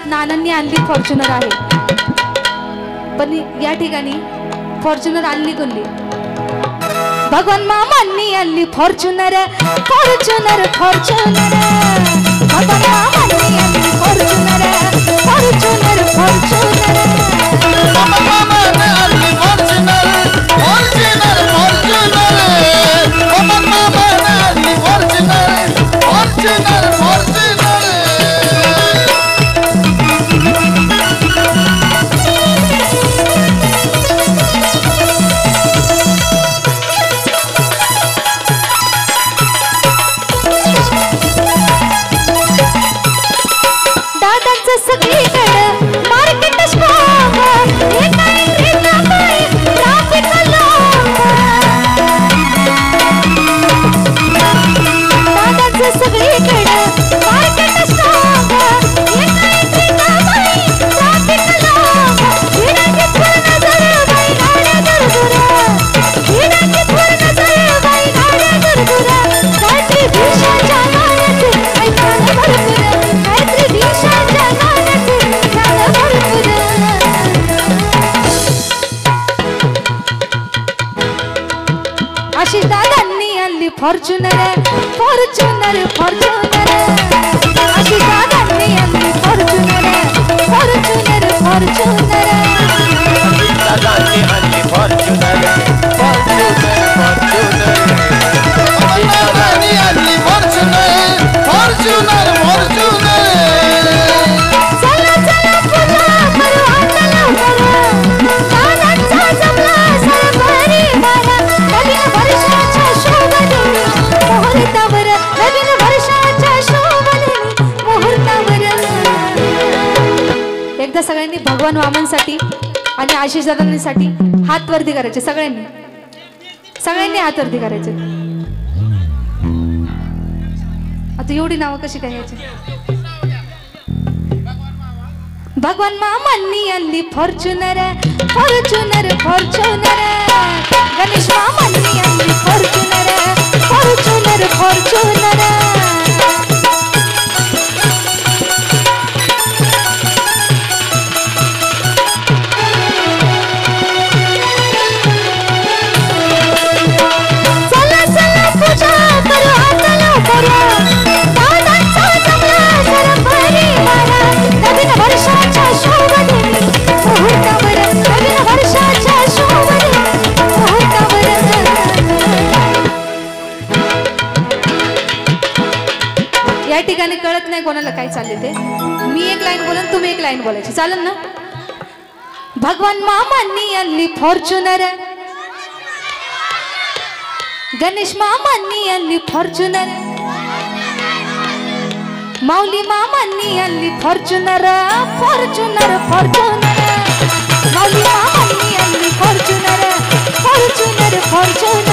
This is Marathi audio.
गावात नानांनी आणली फॉर्च्युनर आहे, पण या ठिकाणी फॉर्च्युनर आणली कोणली? भगवान मामांनी आणली फॉर्च्युनर, फॉर्च्युनर फॉर्च्युनर। भगवान मामांनी आणली फॉर्च्युनर, फॉर्च्युनर फॉर्च्युनर। मामाने आणली फॉर्च्युनर, फॉर्च्युनर फॉर्च्युनर। मामाने आणली फॉर्च्युनर, फॉर्च्युनर फॉर्च्युनर। सगळीकडे मार्केट स्ट्रॉंग, ट्रॅफिक दादाचं सगळीकडे मार्केट स्ट्रॉंग, ट्रॅफिक हिराची पूर्ण नजर बाई गाड्या दुरदुरा, हिराची पूर्ण नजर बाई गाड्या दुरदुरा। काहीतरी दिशाच्या गाण्याचे ऐकायला भरपूर, काहीतरी दिशाच्या आशिष दादांनी आणली फॉर्च्युनर, फॉर्च्युनर फॉर्च्युनर। आशिष दादांनी आणली फॉर्च्युनर, फॉर्च्युनर फॉर्च्युनर। दादांनी आणली फॉर्च्युनर, फॉर्च्युनर फॉर्च्युनर। दादांनी आणली फॉर्च्युनर, फॉर्च्युनर फॉर्च्युनर। चला चला पूजा करू आंदोलन करू, दादांचा जमला सरभरी वारा। नवीन वर्षाच्या शोभेने मुहूर्तावर, नवीन वर्षाच्या शोभेने मुहूर्तावर। एकदा सगळ्यांनी भगवान वामनसाठी आणि आशिष दादांसाठी हात वरती करायचे, सगळ्यांनी सगळ्यांनी हात वरती करायचे। आता एवढी नावं कशी काय घ्यायची? भगवान मामांनी आणली फॉर्च्युनर, फॉर्च्युनर फॉर्च्युनर। गणेश मामांनी आणली फॉर्च्युनर, फॉर्च्युनर फॉर्च्युनर। चला चला पूजा करू आंदोलन करू, दादांचा जमला सरभरी वारा। नवीन वर्षाच्या शोभेने मुहूर्तावर, नवीन वर्षाच्या शोभेने मुहूर्तावर। या ठिकाणी कळत नाही कोणाला काय चालले ते, मी एक लाईन बोलन तुम्ही एक लाईन बोलायची, चालेल ना? भगवान मामांनी आणली फॉर्च्युनर, गणेश मामांनी आणली फॉर्च्युनर, माऊली मामांनी आणली फॉर्च्युनर, फॉर्च्युनर फॉर्च्युनर। माऊली मामांनी आणली फॉर्च्युनर, फॉर्च्युनर फॉर्च्युनर।